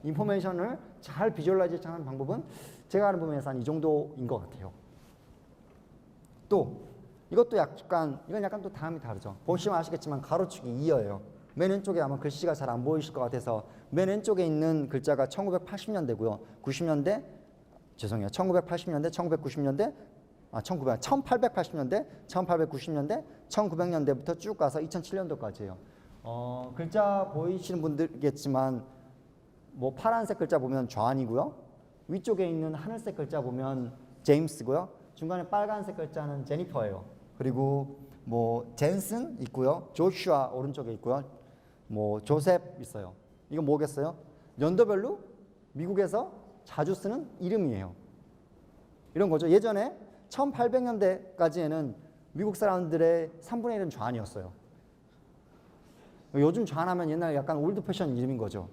인포메이션을 잘 비주얼라이제이션하는 방법은 제가 아는 부분에서 한 이 정도인 것 같아요. 또 이건 약간 또 다음이 다르죠. 보시면 아시겠지만 가로축이 2여예요. 맨 왼쪽에 아마 글씨가 잘 안 보이실 것 같아서 맨 왼쪽에 있는 글자가 1980년대고요. 1980년대, 1990년대, 1880년대, 1890년대, 1900년대부터 쭉 가서 2007년도까지예요. 글자 보이시는 분들겠지만 뭐 파란색 글자 보면 존이고요. 위쪽에 있는 하늘색 글자 보면 제임스고요. 중간에 빨간색 글자는 제니퍼예요. 그리고 뭐 젠슨 있고요. 조슈아 오른쪽에 있고요. 뭐 조셉 있어요. 이건 뭐겠어요? 연도별로 미국에서 자주 쓰는 이름이에요. 이런 거죠. 예전에 1800년대까지에는 미국 사람들의 3분의 1은 존이었어요. 요즘 존하면 옛날 약간 올드 패션 이름인 거죠.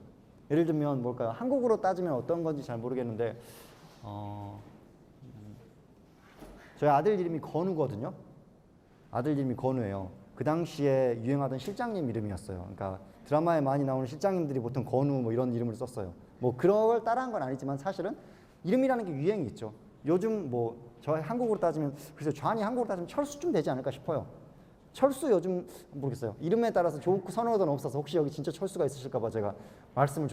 예를 들면 뭘까요? 한국으로 따지면 어떤 건지 잘 모르겠는데 저희 아들 이름이 건우거든요. 아들 이름이 건우예요. 그 당시에 유행하던 실장님 이름이었어요. 그러니까 드라마에 많이 나오는 실장님들이 보통 건우 뭐 이런 이름을 썼어요. 뭐 그런 걸 따라한 건 아니지만 사실은 이름이라는 게 유행이 있죠. 요즘 뭐 저희 한국으로 따지면 글쎄요, 존이 한국으로 따지면 철수쯤 되지 않을까 싶어요. 철수 요즘 모르겠어요. 이름에 따라서 좋고 선호도는 없어서 혹시 여기 진짜 철수가 있으실까 봐 제가 말씀을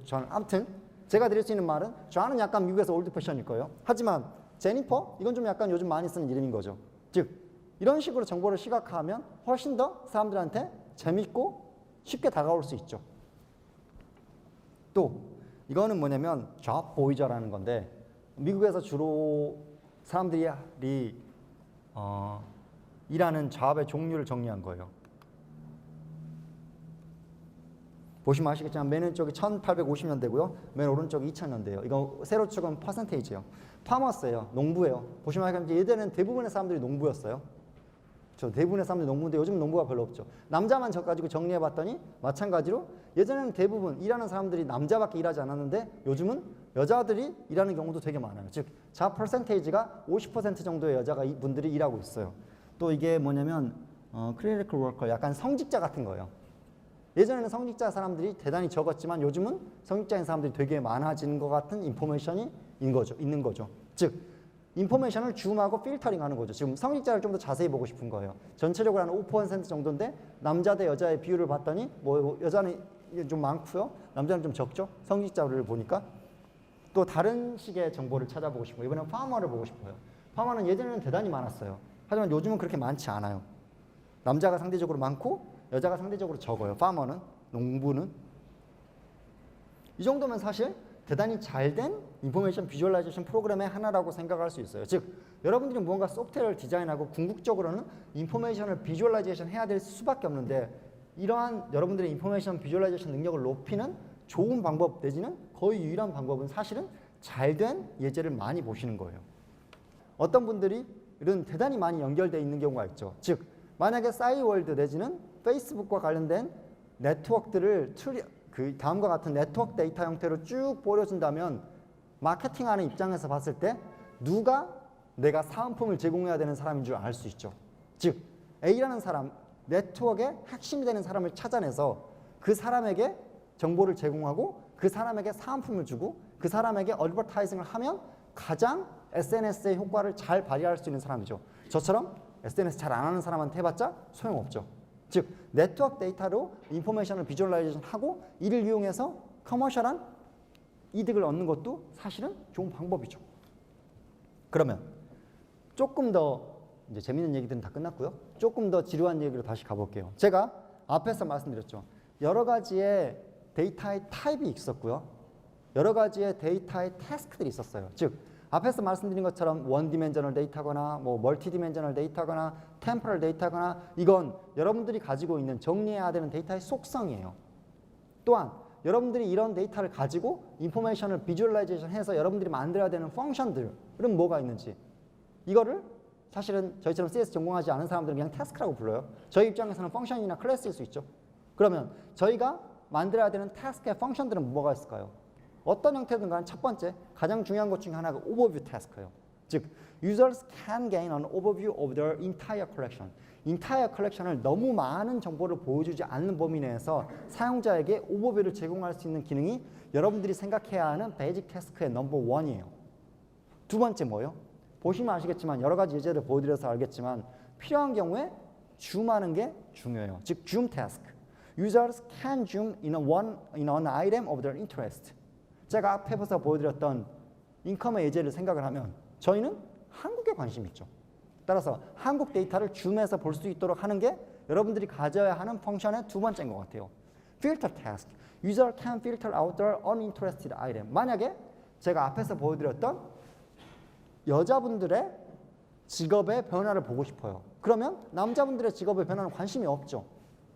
저는 아무튼 제가 드릴 수 있는 말은 존은 약간 미국에서 올드 패션일 거예요. 하지만 제니퍼 이건 좀 약간 요즘 많이 쓰는 이름인 거죠. 즉 이런 식으로 정보를 시각화하면 훨씬 더 사람들한테 재밌고 쉽게 다가올 수 있죠. 또 이거는 뭐냐면 잡 보이저라는 건데 미국에서 주로 사람들이 일하는 잡의 종류를 정리한 거예요. 보시면 아시겠지만 맨 왼쪽이 1850년대고요. 맨 오른쪽이 2000년대예요. 이거 세로축은 퍼센테이지예요. 파머스예요. 농부예요. 보시면 아시겠지만 예전에는 대부분의 사람들이 농부였어요. 대부분의 사람들이 농부인데 요즘 농부가 별로 없죠. 남자만 저 가지고 정리해봤더니 마찬가지로 예전에는 대부분 일하는 사람들이 남자밖에 일하지 않았는데 요즘은 여자들이 일하는 경우도 되게 많아요. 즉, 자 퍼센테이지가 50% 정도의 여자가 분들이 일하고 있어요. 또 이게 뭐냐면 크리티컬 워커, 약간 성직자 같은 거예요. 예전에는 성직자 사람들이 대단히 적었지만 요즘은 성직자인 사람들이 되게 많아지는 것 같은 인포메이션이 있는 거죠. 즉, 인포메이션을 줌하고 필터링하는 거죠. 지금 성직자를 좀 더 자세히 보고 싶은 거예요. 전체적으로 한 5% 정도인데 남자 대 여자의 비율을 봤더니 뭐 여자는 좀 많고요. 남자는 좀 적죠. 성직자를 보니까. 또 다른 식의 정보를 찾아보고 싶고 이번엔 파머를 보고 싶어요. 파머는 예전에는 대단히 많았어요. 하지만 요즘은 그렇게 많지 않아요. 남자가 상대적으로 많고 여자가 상대적으로 적어요. 파머는, 농부는. 이 정도면 사실 대단히 잘된 인포메이션 비주얼라이제이션 프로그램의 하나라고 생각할 수 있어요. 즉, 여러분들이 무언가 소프트웨어를 디자인하고 궁극적으로는 인포메이션을 비주얼라이제이션 해야 될 수밖에 없는데 이러한 여러분들의 인포메이션 비주얼라이제이션 능력을 높이는 좋은 방법 내지는 거의 유일한 방법은 사실은 잘된 예제를 많이 보시는 거예요. 어떤 분들이 이런 대단히 많이 연결되어 있는 경우가 있죠. 즉, 만약에 싸이월드 내지는 페이스북과 관련된 네트워크들을 다음과 같은 네트워크 데이터 형태로 쭉 보여준다면 마케팅하는 입장에서 봤을 때 누가 내가 사은품을 제공해야 되는 사람인 줄 알 수 있죠. 즉, A라는 사람, 네트워크의 핵심이 되는 사람을 찾아내서 그 사람에게 정보를 제공하고 그 사람에게 사은품을 주고 그 사람에게 어드버타이징을 하면 가장 SNS의 효과를 잘 발휘할 수 있는 사람이죠. 저처럼 SNS 잘 안 하는 사람한테 해봤자 소용없죠. 즉, 네트워크 데이터로 인포메이션을 비주얼라이제이션 하고 이를 이용해서 커머셜한 이득을 얻는 것도 사실은 좋은 방법이죠. 그러면 조금 더 이제 재밌는 얘기들은 다 끝났고요. 조금 더 지루한 얘기로 다시 가볼게요. 제가 앞에서 말씀드렸죠. 여러 가지의 데이터의 타입이 있었고요. 여러 가지의 데이터의 태스크들이 있었어요. 즉, 앞에서 말씀드린 것처럼 원디멘저널 데이터거나 뭐 멀티디멘저널 데이터거나 템포럴 데이터거나 이건 여러분들이 가지고 있는 정리해야 되는 데이터의 속성이에요. 또한 여러분들이 이런 데이터를 가지고 인포메이션을 비주얼라이제이션 해서 여러분들이 만들어야 되는 펑션들은 뭐가 있는지 이거를 사실은 저희처럼 CS 전공하지 않은 사람들은 그냥 태스크라고 불러요. 저희 입장에서는 펑션이나 클래스일 수 있죠. 그러면 저희가 만들어야 되는 태스크의 펑션들은 뭐가 있을까요? 어떤 형태든 간에 첫 번째, 가장 중요한 것 중에 하나가 오버뷰 태스크예요. 즉, users can gain an overview of their entire collection. entire collection을 너무 많은 정보를 보여주지 않는 범위 내에서 사용자에게 오버뷰를 제공할 수 있는 기능이 여러분들이 생각해야 하는 베이직 태스크의 넘버 원이에요. 두 번째 뭐예요? 보시면 아시겠지만 여러 가지 예제를 보여드려서 알겠지만 필요한 경우에 줌하는 게 중요해요. 즉, 줌 태스크. users can zoom in an item of their interest. 제가 앞에서 보여드렸던 인컴의 예제를 생각을 하면 저희는 한국에 관심이 있죠. 따라서 한국 데이터를 줌해서 볼 수 있도록 하는 게 여러분들이 가져야 하는 펑션의 두 번째인 것 같아요. Filter task. User can filter out their uninterested item. 만약에 제가 앞에서 보여드렸던 여자분들의 직업의 변화를 보고 싶어요. 그러면 남자분들의 직업의 변화는 관심이 없죠.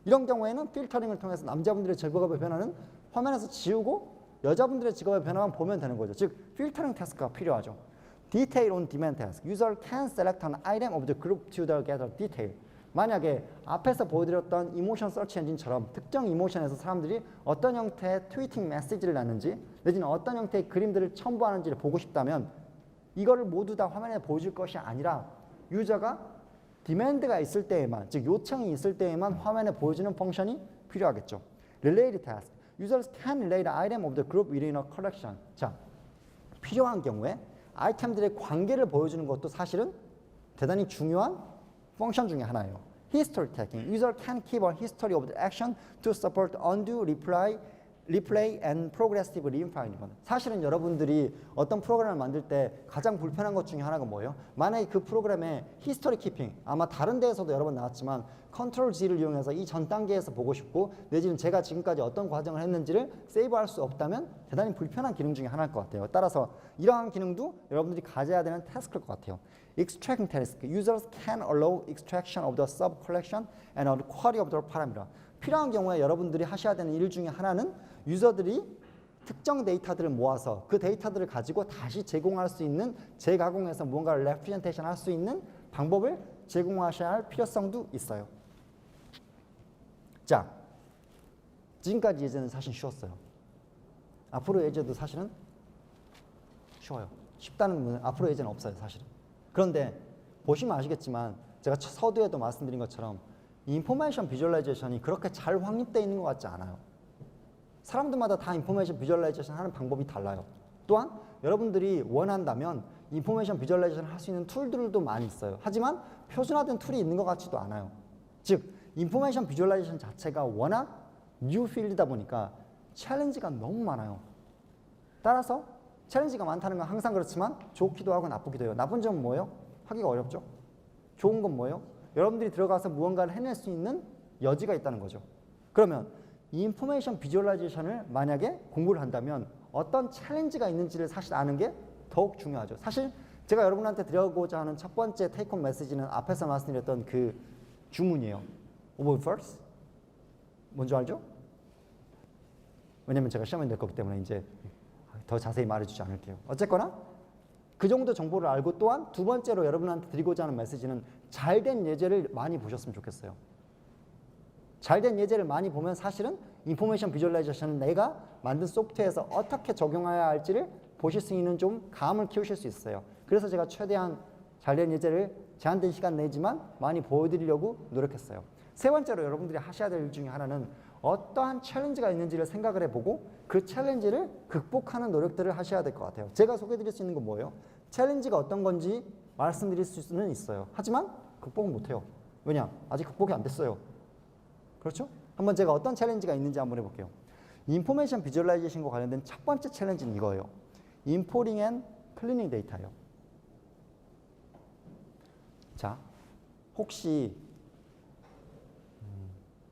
이런 경우에는 필터링을 통해서 남자분들의 직업의 변화는 화면에서 지우고 여자분들의 직업의 변화만 보면 되는 거죠. 즉, 필터링 태스크가 필요하죠. Detail on demand task. User can select an item of the group to gather detail. 만약에 앞에서 보여드렸던 이모션 서치 엔진처럼 특정 이모션에서 사람들이 어떤 형태의 트위팅 메시지를 낳는지 내지는 어떤 형태의 그림들을 첨부하는지를 보고 싶다면 이거를 모두 다 화면에 보여줄 것이 아니라 유저가 디맨드가 있을 때에만, 즉 요청이 있을 때에만 화면에 보여주는 펑션이 필요하겠죠. Related task. Users can relate item of the group within a collection. 자, 필요한 경우에 아이템들의 관계를 보여주는 것도 사실은 대단히 중요한 펑션 중에 하나예요. History tagging. User can keep a history of the action to support undo, replay and progressive refinement. 사실은 여러분들이 어떤 프로그램을 만들 때 가장 불편한 것 중에 하나가 뭐예요? 만약에 그 프로그램의 히스토리 키핑, 아마 다른 데에서도 여러 번 나왔지만 컨트롤 G를 이용해서 이 전 단계에서 보고 싶고 내지는 제가 지금까지 어떤 과정을 했는지를 세이브할 수 없다면 대단히 불편한 기능 중에 하나일 것 같아요. 따라서 이러한 기능도 여러분들이 가져야 되는 태스크일 것 같아요. Extracting task. Users can allow extraction of the sub collection and the query of the parameter. 필요한 경우에 여러분들이 하셔야 되는 일 중에 하나는 유저들이 특정 데이터들을 모아서 그 데이터들을 가지고 다시 제공할 수 있는 재가공해서 무언가를 레프레젠테이션 할 수 있는 방법을 제공하셔야 할 필요성도 있어요. 자, 지금까지 예제는 사실 쉬웠어요. 앞으로 예제도 사실은 쉬워요. 쉽다는 건 앞으로 예제는 없어요, 사실은. 그런데 보시면 아시겠지만 제가 서두에도 말씀드린 것처럼 인포메이션 비주얼라이제이션이 그렇게 잘 확립되어 있는 것 같지 않아요. 사람들마다 다 인포메이션 비주얼라이제이션 하는 방법이 달라요. 또한 여러분들이 원한다면 인포메이션 비주얼라이제이션 할 수 있는 툴들도 많이 있어요. 하지만 표준화된 툴이 있는 것 같지도 않아요. 즉, 인포메이션 비주얼라이제이션 자체가 워낙 뉴 필드다 보니까 챌린지가 너무 많아요. 따라서 챌린지가 많다는 건 항상 그렇지만 좋기도 하고 나쁘기도 해요. 나쁜 점은 뭐예요? 하기가 어렵죠. 좋은 건 뭐예요? 여러분들이 들어가서 무언가를 해낼 수 있는 여지가 있다는 거죠. 그러면 이 인포메이션 비주얼라이제이션을 만약에 공부를 한다면 어떤 챌린지가 있는지를 사실 아는 게 더욱 중요하죠. 사실 제가 여러분한테 드려보고자 하는 첫 번째 테이크홈 메시지는 앞에서 말씀드렸던 그 주문이에요. Over first? 뭔지 알죠? 왜냐면 제가 시험에 낼 거기 때문에 이제 더 자세히 말해주지 않을게요. 어쨌거나 그 정도 정보를 알고 또한 두 번째로 여러분한테 드리고자 하는 메시지는 잘된 예제를 많이 보셨으면 좋겠어요. 잘된 예제를 많이 보면 사실은 인포메이션 비주얼라이제이션은 내가 만든 소프트웨어에서 어떻게 적용해야 할지를 보실 수 있는 좀 감을 키우실 수 있어요. 그래서 제가 최대한 잘된 예제를 제한된 시간 내지만 많이 보여드리려고 노력했어요. 세 번째로 여러분들이 하셔야 될 일 중에 하나는 어떠한 챌린지가 있는지를 생각을 해보고 그 챌린지를 극복하는 노력들을 하셔야 될 것 같아요. 제가 소개해드릴 수 있는 건 뭐예요? 챌린지가 어떤 건지 말씀드릴 수는 있어요. 하지만 극복은 못해요. 왜냐? 아직 극복이 안 됐어요. 그렇죠? 한번 제가 어떤 챌린지가 있는지 한번 해볼게요. 인포메이션 비주얼라이제이션과 관련된 첫 번째 챌린지는 이거예요. 임포팅 앤 클리닝 데이터예요. 자, 혹시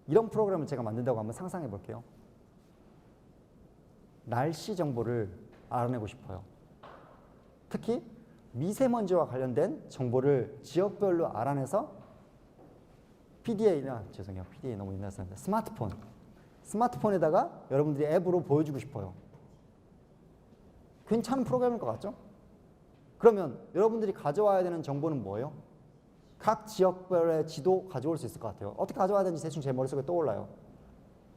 이런 프로그램을 제가 만든다고 한번 상상해 볼게요. 날씨 정보를 알아내고 싶어요. 특히 미세먼지와 관련된 정보를 지역별로 알아내서 PDA 너무 옛날 사람인데 스마트폰에다가 여러분들이 앱으로 보여주고 싶어요. 괜찮은 프로그램일 것 같죠? 그러면 여러분들이 가져와야 되는 정보는 뭐예요? 각 지역별의 지도 가져올 수 있을 것 같아요. 어떻게 가져와야 되는지 대충 제 머릿속에 떠올라요.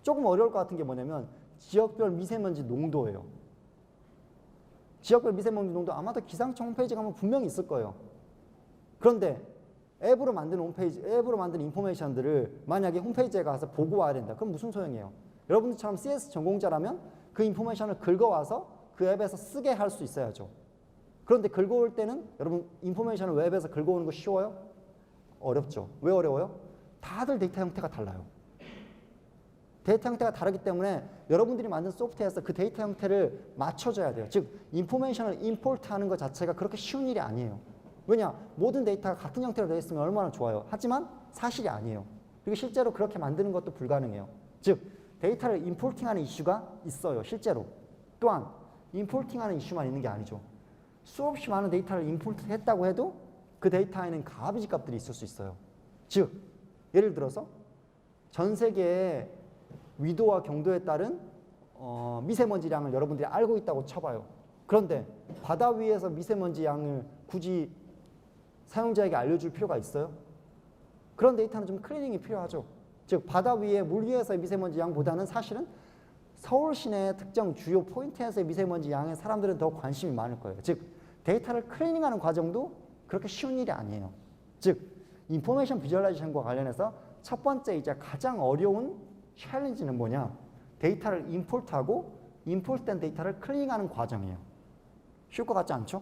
조금 어려울 것 같은 게 뭐냐면 지역별 미세먼지 농도예요. 지역별 미세먼지 농도 아마도 기상청 홈페이지 가면 분명히 있을 거예요. 그런데 앱으로 만든 홈페이지, 앱으로 만든 인포메이션들을 만약에 홈페이지에 가서 보고 와야 된다. 그럼 무슨 소용이에요? 여러분들처럼 CS 전공자라면 그 인포메이션을 긁어와서 그 앱에서 쓰게 할 수 있어야죠. 그런데 긁어올 때는 여러분 인포메이션을 웹에서 긁어오는 거 쉬워요? 어렵죠. 왜 어려워요? 다들 데이터 형태가 달라요. 데이터 형태가 다르기 때문에 여러분들이 만든 소프트웨어에서 그 데이터 형태를 맞춰줘야 돼요. 즉, 인포메이션을 임포트하는 것 자체가 그렇게 쉬운 일이 아니에요. 왜냐? 모든 데이터가 같은 형태로 되어 있으면 얼마나 좋아요. 하지만 사실이 아니에요. 그리고 실제로 그렇게 만드는 것도 불가능해요. 즉, 데이터를 임포팅하는 이슈가 있어요. 실제로. 또한 임포팅하는 이슈만 있는 게 아니죠. 수없이 많은 데이터를 임포트했다고 해도 그 데이터에는 가비지 값들이 있을 수 있어요. 즉, 예를 들어서 전 세계의 위도와 경도에 따른 미세먼지량을 여러분들이 알고 있다고 쳐봐요. 그런데 바다 위에서 미세먼지 양을 굳이 사용자에게 알려줄 필요가 있어요? 그런 데이터는 좀 클리닝이 필요하죠. 즉, 바다 위에 물 위에서의 미세먼지 양보다는 사실은 서울 시내의 특정 주요 포인트에서의 미세먼지 양에 사람들은 더 관심이 많을 거예요. 즉, 데이터를 클리닝하는 과정도 그렇게 쉬운 일이 아니에요. 즉, 인포메이션 비주얼라이제이션과 관련해서 첫 번째 가장 어려운 챌린지는 뭐냐? 데이터를 임포트하고 임포트된 데이터를 클리닝하는 과정이에요. 쉬울 것 같지 않죠?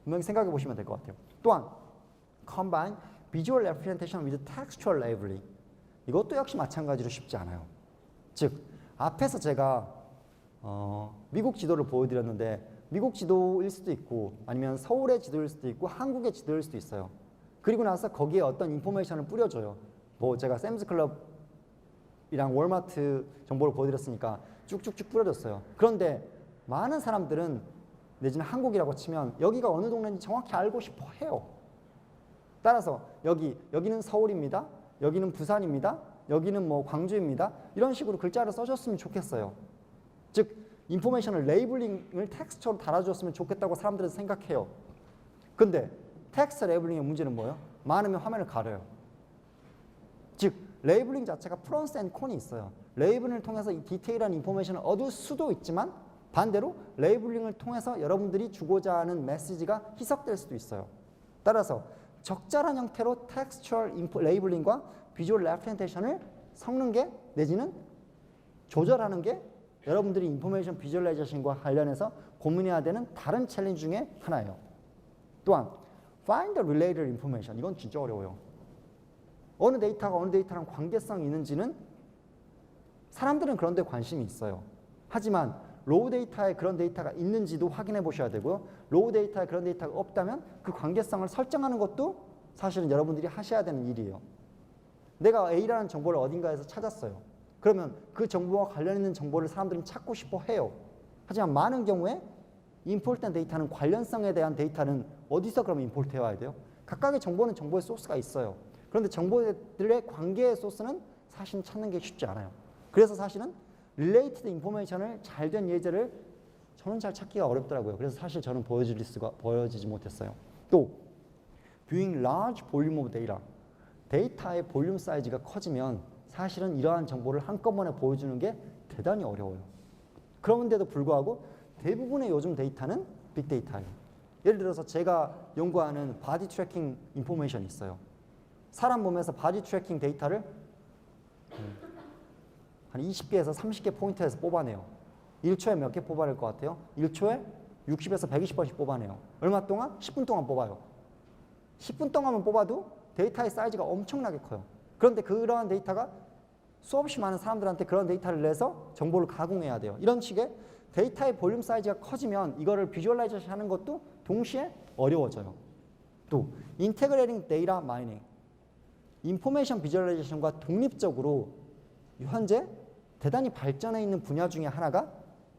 분명히 생각해 보시면 될 것 같아요. 또한 combine visual representation with textual labeling. 이것도 역시 마찬가지로 쉽지 않아요. 즉, 앞에서 제가 미국 지도를 보여드렸는데 미국 지도일 수도 있고 아니면 서울의 지도일 수도 있고 한국의 지도일 수도 있어요. 그리고 나서 거기에 어떤 인포메이션을 뿌려줘요. 뭐 제가 샘스클럽이랑 월마트 정보를 보여드렸으니까 쭉쭉쭉 뿌려줬어요. 그런데 많은 사람들은 내지는 한국이라고 치면 여기가 어느 동네인지 정확히 알고 싶어 해요. 따라서 여기는 서울입니다. 여기는 부산입니다. 여기는 뭐 광주입니다. 이런 식으로 글자를 써줬으면 좋겠어요. 즉 인포메이션을 레이블링을 텍스처로 달아줬으면 좋겠다고 사람들은 생각해요. 근데 텍스트 레이블링의 문제는 뭐예요? 많으면 화면을 가려요. 즉 레이블링 자체가 프론스 앤 콘이 있어요. 레이블링을 통해서 이 디테일한 인포메이션을 얻을 수도 있지만 반대로 레이블링을 통해서 여러분들이 주고자 하는 메시지가 희석될 수도 있어요. 따라서 적절한 형태로 텍스처럴 레이블링과 비주얼 레프레젠테이션을 섞는 게 내지는 조절하는 게 여러분들이 인포메이션 비주얼라이제이션과 관련해서 고민해야 되는 다른 챌린지 중에 하나예요. 또한 find the related information. 이건 진짜 어려워요. 어느 데이터가 어느 데이터랑 관계성이 있는지는 사람들은 그런 데 관심이 있어요. 하지만 로우 데이터에 그런 데이터가 있는지도 확인해 보셔야 되고요. 로우 데이터에 그런 데이터가 없다면 그 관계성을 설정하는 것도 사실은 여러분들이 하셔야 되는 일이에요. 내가 A라는 정보를 어딘가에서 찾았어요. 그러면 그 정보와 관련 있는 정보를 사람들은 찾고 싶어 해요. 하지만 많은 경우에 임포트한 데이터는 관련성에 대한 데이터는 어디서 그러면 임포트 해와야 돼요? 각각의 정보는 정보의 소스가 있어요. 그런데 정보들의 관계의 소스는 사실은 찾는 게 쉽지 않아요. 그래서 사실은 related information을 잘된 예제를 저는 잘 찾기가 어렵더라고요. 그래서 사실 저는 보여지지 못했어요. 또 viewing large volume of data. 데이터의 볼륨 사이즈가 커지면 사실은 이러한 정보를 한꺼번에 보여주는 게 대단히 어려워요. 그런데도 불구하고 대부분의 요즘 데이터는 빅데이터예요. 예를 들어서 제가 연구하는 바디 트래킹 인포메이션이 있어요. 사람 몸에서 바디 트래킹 데이터를 한 20개에서 30개 포인트에서 뽑아내요. 1초에 몇 개 뽑아낼 것 같아요? 1초에 60에서 120번씩 뽑아내요. 얼마 동안? 10분 동안 뽑아요. 10분 동안만 뽑아도 데이터의 사이즈가 엄청나게 커요. 그런데 그러한 데이터가 수없이 많은 사람들한테 그런 데이터를 내서 정보를 가공해야 돼요. 이런 식의 데이터의 볼륨 사이즈가 커지면 이거를 비주얼라이제이션 하는 것도 동시에 어려워져요. 또 인테그레이팅 데이터 마이닝. 인포메이션 비주얼라이제이션과 독립적으로 현재 대단히 발전해 있는 분야 중에 하나가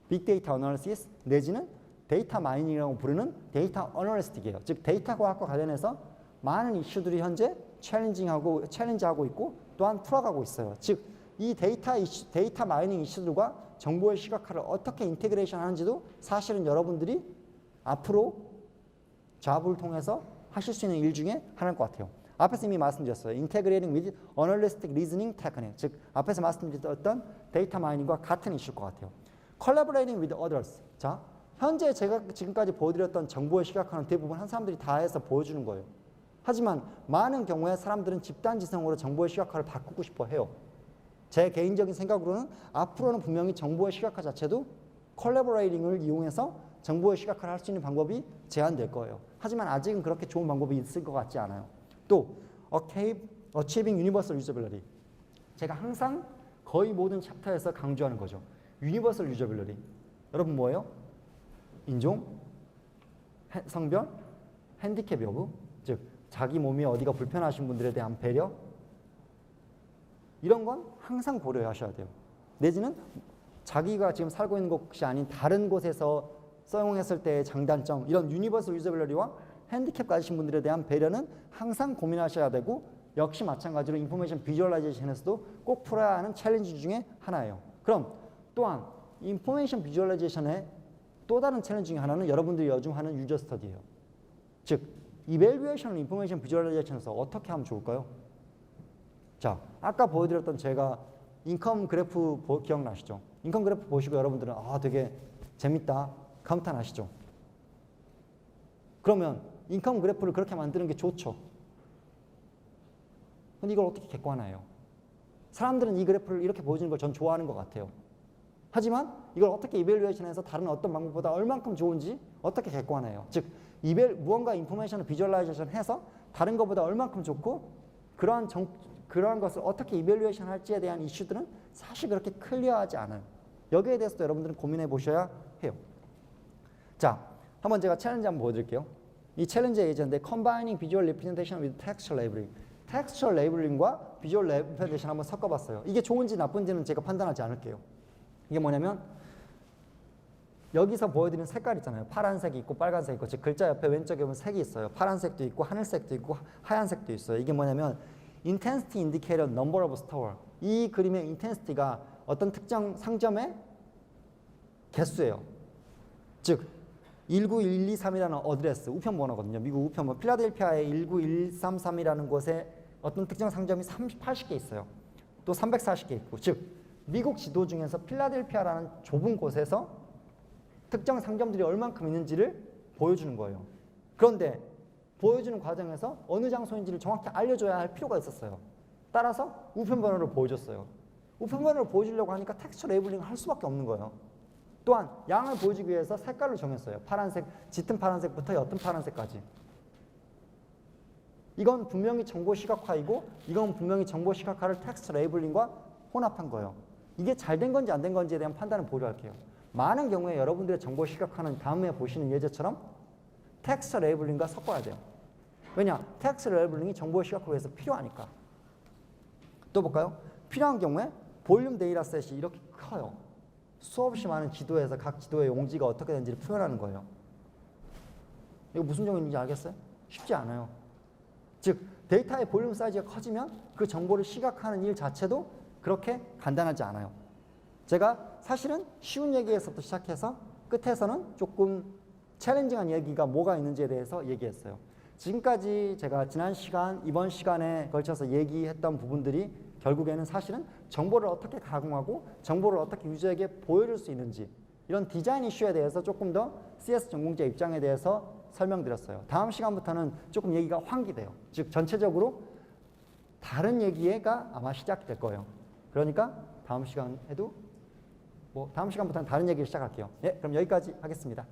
빅데이터 어널리시스 내지는 데이터 마이닝이라고 부르는 데이터 어널리스틱이에요. 즉 데이터 과학과 관련해서 많은 이슈들이 현재 챌린지하고 있고 또한 풀어가고 있어요. 즉 이 데이터 마이닝 이슈들과 정보의 시각화를 어떻게 인테그레이션 하는지도 사실은 여러분들이 앞으로 잡을 통해서 하실 수 있는 일 중에 하나일 것 같아요. 앞에서 이미 말씀드렸어요. Integrating with Analytic Reasoning Technique. 즉 앞에서 말씀드렸던 데이터 마이닝과 같은 이슈일 것 같아요. Collaborating with others. 자, 현재 제가 지금까지 보여드렸던 정보의 시각화는 대부분 한 사람들이 다 해서 보여주는 거예요. 하지만 많은 경우에 사람들은 집단지성으로 정보의 시각화를 바꾸고 싶어 해요. 제 개인적인 생각으로는 앞으로는 분명히 정보의 시각화 자체도 콜라보레이팅을 이용해서 정보의 시각화를 할 수 있는 방법이 제한될 거예요. 하지만 아직은 그렇게 좋은 방법이 있을 것 같지 않아요. 또 Achieving Universal Usability. 제가 항상 거의 모든 챕터에서 강조하는 거죠. Universal Usability. 여러분 뭐예요? 인종, 성별, 핸디캡 여부, 즉 자기 몸이 어디가 불편하신 분들에 대한 배려, 이런 건 항상 고려하셔야 돼요. 내지는 자기가 지금 살고 있는 곳이 아닌 다른 곳에서 사용했을 때의 장단점, 이런 유니버설 유저빌리티와 핸디캡 가지신 분들에 대한 배려는 항상 고민하셔야 되고, 역시 마찬가지로 인포메이션 비주얼라이제이션에서도 꼭 풀어야 하는 챌린지 중에 하나예요. 그럼 또한 인포메이션 비주얼라이제이션의 또 다른 챌린지 중에 하나는 여러분들이 요즘 하는 유저 스터디예요. 즉 이밸류에이션 인포메이션 비주얼라이제이션에서 어떻게 하면 좋을까요? 자, 아까 보여드렸던 제가 인컴 그래프 기억나시죠? 인컴 그래프 보시고 여러분들은 되게 재밌다, 감탄하시죠? 그러면 인컴 그래프를 그렇게 만드는 게 좋죠. 근데 이걸 어떻게 객관화해요? 사람들은 이 그래프를 이렇게 보여주는 걸 전 좋아하는 것 같아요. 하지만 이걸 어떻게 이밸류에이션해서 다른 어떤 방법보다 얼만큼 좋은지 어떻게 객관화해요? 즉 무언가 인포메이션을 비주얼라이제이션 해서 다른 것보다 얼만큼 좋고 그러한 것을 어떻게 이밸류에이션 할지에 대한 이슈들은 사실 그렇게 클리어하지 않아요. 여기에 대해서도 여러분들은 고민해 보셔야 해요. 자, 한번 제가 챌린지 한번 보여드릴게요. 이 챌린지의 예제인데 Combining Visual Representation with Textual Labeling. 텍스처럴 레이블링과 비주얼 레프레젠테이션 한번 섞어봤어요. 이게 좋은지 나쁜지는 제가 판단하지 않을게요. 이게 뭐냐면 여기서 보여드리는 색깔 있잖아요. 파란색이 있고 빨간색이 있고, 즉 글자 옆에 왼쪽에 보면 색이 있어요. 파란색도 있고 하늘색도 있고 하얀색도 있어요. 이게 뭐냐면 Intensity Indicator Number of Star. 이 그림의 인텐시티가 어떤 특정 상점의 개수예요. 즉 19123이라는 어드레스, 우편 번호거든요. 미국 우편 번호. 필라델피아에 19133이라는 곳에 어떤 특정 상점이 80개 있어요. 또 340개 있고, 즉 미국 지도 중에서 필라델피아라는 좁은 곳에서 특정 상점들이 얼만큼 있는지를 보여주는 거예요. 그런데 보여주는 과정에서 어느 장소인지를 정확히 알려줘야 할 필요가 있었어요. 따라서 우편 번호를 보여줬어요. 우편 번호를 보여주려고 하니까 텍스처 레이블링을 할 수밖에 없는 거예요. 또한 양을 보여주기 위해서 색깔을 정했어요. 파란색, 짙은 파란색부터 옅은 파란색까지. 이건 분명히 정보 시각화이고 이건 분명히 정보 시각화를 텍스트 레이블링과 혼합한 거예요. 이게 잘 된 건지 안 된 건지에 대한 판단을 보류할게요. 많은 경우에 여러분들의 정보 시각화는 다음에 보시는 예제처럼 텍스트 레이블링과 섞어야 돼요. 왜냐? 텍스트 레이블링이 정보 시각화에 위해서 필요하니까. 또 볼까요? 필요한 경우에 볼륨 데이터셋이 이렇게 커요. 수없이 많은 지도에서 각 지도의 용지가 어떻게 되는지를 표현하는 거예요. 이거 무슨 정의인지 알겠어요? 쉽지 않아요. 즉 데이터의 볼륨 사이즈가 커지면 그 정보를 시각화하는 일 자체도 그렇게 간단하지 않아요. 제가 사실은 쉬운 얘기에서부터 시작해서 끝에서는 조금 챌린징한 얘기가 뭐가 있는지에 대해서 얘기했어요. 지금까지 제가 지난 시간, 이번 시간에 걸쳐서 얘기했던 부분들이 결국에는 사실은 정보를 어떻게 가공하고 정보를 어떻게 유저에게 보여줄 수 있는지 이런 디자인 이슈에 대해서 조금 더 CS 전공자 입장에 대해서 설명드렸어요. 다음 시간부터는 조금 얘기가 환기돼요. 즉 전체적으로 다른 얘기가 아마 시작될 거예요. 그러니까 다음 시간에도 다음 시간부터는 다른 얘기를 시작할게요. 예, 그럼 여기까지 하겠습니다.